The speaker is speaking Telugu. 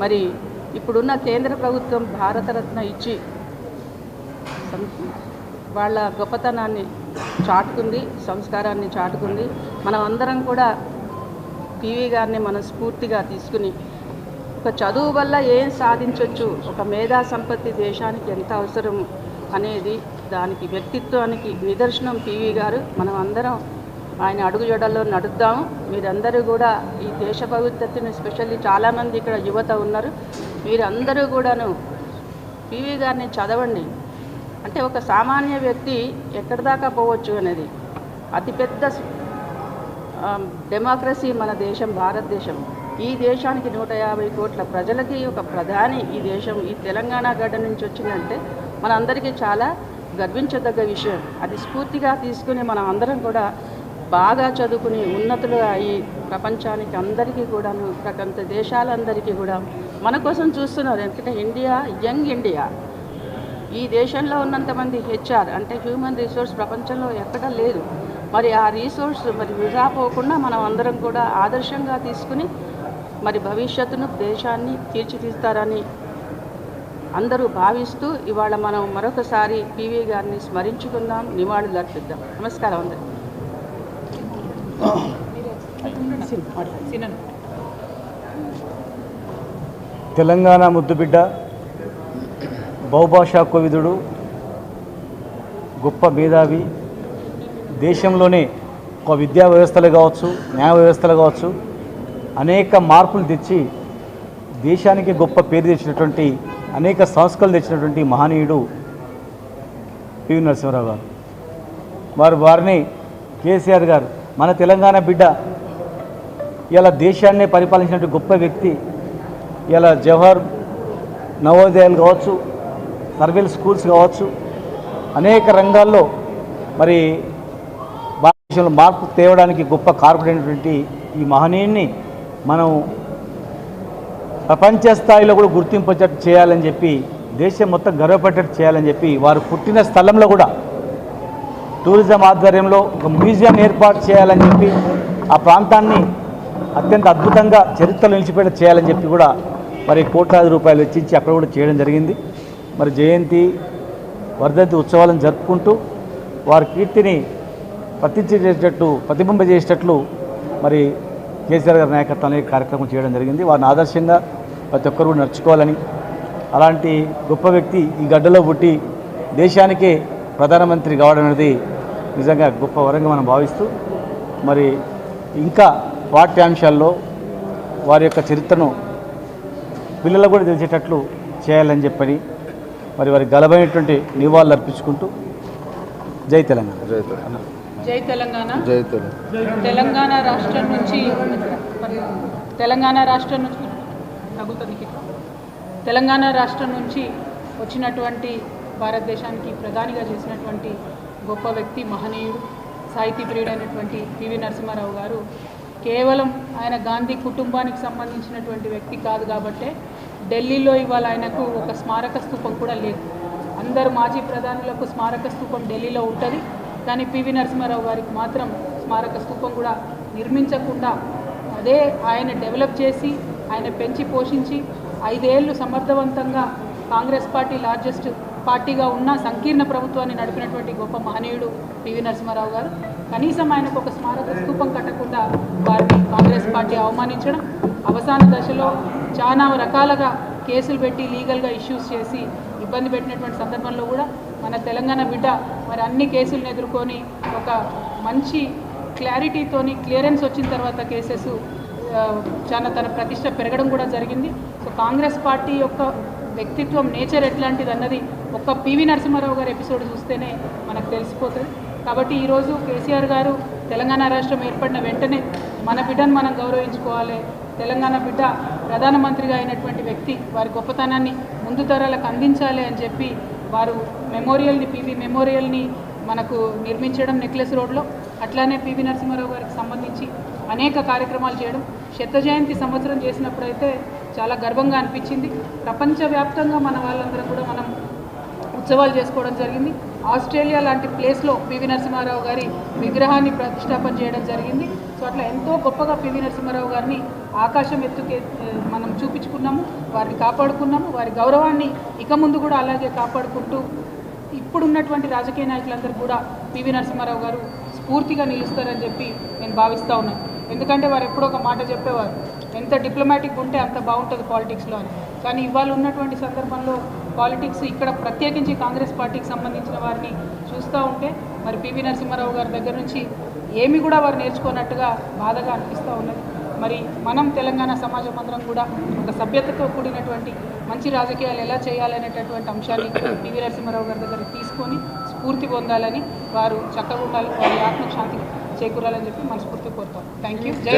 మరి ఇప్పుడున్న కేంద్ర ప్రభుత్వం భారతరత్న ఇచ్చి వాళ్ళ గొప్పతనాన్ని చాటుకుంది, సంస్కారాన్ని చాటుకుంది. మనం అందరం కూడా పివి గారిని మనస్ఫూర్తిగా తీసుకుని ఒక చదువు వల్ల ఏం సాధించవచ్చు, ఒక మేధా సంపత్తి దేశానికి ఎంత అవసరం అనేది దానికి వ్యక్తిత్వానికి నిదర్శనం పివి గారు. మనం అందరం ఆయన అడుగుజాడల్లో నడుద్దాం. మీరందరూ కూడా ఈ దేశ భవిష్యత్తును, ఎస్పెషల్లీ చాలామంది ఇక్కడ యువత ఉన్నారు, మీరందరూ కూడాను పివి గారిని చదవండి. అంటే ఒక సామాన్య వ్యక్తి ఎక్కడి దాకా పోవచ్చు అనేది. అతిపెద్ద డెమోక్రసీ మన దేశం, భారతదేశం. ఈ దేశానికి 150 కోట్ల ప్రజలకి ఒక ప్రధాని ఈ దేశం, ఈ తెలంగాణ గడ్డ నుంచి వచ్చిందంటే మనందరికీ చాలా గర్వించదగ్గ విషయం. అది స్ఫూర్తిగా తీసుకుని మనం అందరం కూడా బాగా చదువుకుని ఉన్నతులుగా అయ్యి ప్రపంచానికి అందరికీ కూడాను, ప్రపంచ దేశాలందరికీ కూడా మన కోసం చూస్తున్నారు. ఎందుకంటే ఇండియా, యంగ్ ఇండియా, ఈ దేశంలో ఉన్నంతమంది హెచ్ఆర్ అంటే హ్యూమన్ రిసోర్స్ ప్రపంచంలో ఎక్కడా లేదు. మరి ఆ రిసోర్స్ మరి వృధా పోకుండా మనం అందరం కూడా ఆదర్శంగా తీసుకుని మరి భవిష్యత్తును, దేశాన్ని తీర్చిదిద్దుతారని అందరూ భావిస్తూ ఇవాళ మనం మరొకసారి పివి గారిని స్మరించుకుందాం, నివాళులు అర్పిద్దాం. నమస్కారం అందరికీ. తెలంగాణ ముద్దుబిడ్డ, బహుభాషా కోవిదుడు, గొప్ప మేధావి, దేశంలోనే ఒక విద్యా వ్యవస్థలు కావచ్చు, న్యాయ వ్యవస్థలు కావచ్చు, అనేక మార్పులు తెచ్చి దేశానికి గొప్ప పేరు తెచ్చినటువంటి, అనేక సంస్కరణలు తెచ్చినటువంటి మహనీయుడు పివి నరసింహారావు గారు. వారిని కేసీఆర్ గారు మన తెలంగాణ బిడ్డ, ఇలా దేశాన్నే పరిపాలించినటువంటి గొప్ప వ్యక్తి. ఇలా జవహర్ నవోదయాలు కావచ్చు, సర్వేల్ స్కూల్స్ కావచ్చు, అనేక రంగాల్లో మరి భారతదేశంలో మార్పు తేవడానికి గొప్ప కారకుడైనటువంటి ఈ మహనీయుని మనం ప్రపంచ స్థాయిలో కూడా గుర్తింపేటట్టు చేయాలని చెప్పి, దేశం మొత్తం గర్వపడేటట్టు చేయాలని చెప్పి, వారు పుట్టిన స్థలంలో కూడా టూరిజం ఆధ్వర్యంలో ఒక మ్యూజియం ఏర్పాటు చేయాలని చెప్పి, ఆ ప్రాంతాన్ని అత్యంత అద్భుతంగా చరిత్రలో నిలిచిపెట్ట చేయాలని చెప్పి కూడా మరి కోట్లాది రూపాయలు వెచ్చించి అక్కడ కూడా చేయడం జరిగింది. మరి జయంతి, వర్ధంతి ఉత్సవాలను జరుపుకుంటూ వారి కీర్తిని ప్రతిబింబజేసేటట్లు మరి కేసీఆర్ గారి నాయకత్వంలో కార్యక్రమం చేయడం జరిగింది. వారిని ఆదర్శంగా ప్రతి ఒక్కరు కూడా నడుచుకోవాలని, అలాంటి గొప్ప వ్యక్తి ఈ గడ్డలో పుట్టి దేశానికే ప్రధానమంత్రి కావడం అనేది నిజంగా గొప్ప వరంగా మనం భావిస్తూ, మరి ఇంకా పాఠ్యాంశాల్లో వారి యొక్క చరిత్రను పిల్లలకు కూడా తెలిసేటట్లు చేయాలని చెప్పని మరి వారికి గలమైనటువంటి నివాళులు అర్పించుకుంటూ జై తెలంగాణ. జై తెలంగాణ. జై తెలంగాణ రాష్ట్రం నుంచి తెలంగాణ రాష్ట్రం నుంచి వచ్చినటువంటి భారతదేశానికి ప్రధానిగా చేసినటువంటి గొప్ప వ్యక్తి, మహనీయుడు, సాహితీ ప్రియుడైనటువంటి పివి నరసింహారావు గారు కేవలం ఆయన గాంధీ కుటుంబానికి సంబంధించినటువంటి వ్యక్తి కాదు కాబట్టే ఢిల్లీలో ఇవాళ ఆయనకు ఒక స్మారక స్తూపం కూడా లేదు. అందరు మాజీ ప్రధానులకు స్మారక స్తూపం ఢిల్లీలో ఉంటుంది, కానీ పివి నరసింహారావు గారికి మాత్రం స్మారక స్తూపం కూడా నిర్మించకుండా అదే ఆయన డెవలప్ చేసి, ఆయన పెంచి పోషించి 5 ఏళ్ళు సమర్థవంతంగా కాంగ్రెస్ పార్టీ లార్జెస్ట్ పార్టీగా ఉన్న సంకీర్ణ ప్రభుత్వాన్ని నడిపినటువంటి గొప్ప మహనీయుడు పివి నరసింహారావు గారు. కనీసం ఆయనకు ఒక స్మారక స్తూపం కట్టకుండా వారిని కాంగ్రెస్ పార్టీ అవమానించడం, అవసాన దశలో చాలా రకాలుగా కేసులు పెట్టి లీగల్గా ఇష్యూస్ చేసి ఇబ్బంది పెట్టినటువంటి సందర్భంలో కూడా మన తెలంగాణ బిడ్డ మరి అన్ని కేసులను ఎదుర్కొని ఒక మంచి క్లారిటీతోని క్లియరెన్స్ వచ్చిన తర్వాత కేసెస్ చాలా తన ప్రతిష్ట పెరగడం కూడా జరిగింది. సో కాంగ్రెస్ పార్టీ యొక్క వ్యక్తిత్వం, నేచర్ ఎట్లాంటిది అన్నది ఒక్క పివి నరసింహారావు గారి ఎపిసోడ్ చూస్తేనే మనకు తెలిసిపోతుంది. కాబట్టి ఈరోజు కేసీఆర్ గారు తెలంగాణ రాష్ట్రం ఏర్పడిన వెంటనే మన బిడ్డను మనం గౌరవించుకోవాలి. తెలంగాణ బిడ్డ ప్రధానమంత్రిగా అయినటువంటి వ్యక్తి, వారి గొప్పతనాన్ని ముందు తరాలకు అందించాలి అని చెప్పి వారు మెమోరియల్ని, పివి మెమోరియల్ని మనకు నిర్మించడం నెక్లెస్ రోడ్లో, అట్లానే పివి నరసింహారావు గారికి సంబంధించి అనేక కార్యక్రమాలు చేయడం. శత జయంతి సంవత్సరం చేసినప్పుడైతే చాలా గర్వంగా అనిపించింది. ప్రపంచవ్యాప్తంగా మన వాళ్ళందరం కూడా మనం ఉత్సవాలు చేసుకోవడం జరిగింది. ఆస్ట్రేలియా లాంటి ప్లేస్లో పివి నరసింహారావు గారి విగ్రహాన్ని ప్రతిష్టాపన చేయడం జరిగింది. సో సో అట్లా ఎంతో గొప్పగా పివి నరసింహారావు గారిని ఆకాశం ఎత్తుకే మనం చూపించుకున్నాము, వారిని కాపాడుకున్నాము. వారి గౌరవాన్ని ఇక ముందు కూడా అలాగే కాపాడుకుంటూ ఇప్పుడున్నటువంటి రాజకీయ నాయకులందరూ కూడా పివి నరసింహారావు గారు స్ఫూర్తిగా నిలుస్తారని చెప్పి నేను భావిస్తూ ఉన్నాను. ఎందుకంటే వారు ఎప్పుడో ఒక మాట చెప్పేవారు, ఎంత డిప్లొమాటిక్ ఉంటే అంత బాగుంటుంది పాలిటిక్స్లో అని. కానీ ఇవాళ ఉన్నటువంటి సందర్భంలో పాలిటిక్స్ ఇక్కడ ప్రత్యేకించి కాంగ్రెస్ పార్టీకి సంబంధించిన వారిని చూస్తూ ఉంటే మరి పివి నరసింహారావు గారి దగ్గర నుంచి ఏమి కూడా వారు నేర్చుకున్నట్టుగా బాధగా అనిపిస్తూ ఉన్నది. మరి మనం తెలంగాణ సమాజం అందరం కూడా ఒక సభ్యతతో కూడినటువంటి మంచి రాజకీయాలు ఎలా చేయాలనేటటువంటి అంశాన్ని పివి నరసింహారావు గారి దగ్గర తీసుకొని స్ఫూర్తి పొందాలని, వారు చక్కగా ఉండాలి, వారి ఆత్మశాంతి చేకూరాలని చెప్పి మనస్ఫూర్తి కోరుతాం. Thank you. జై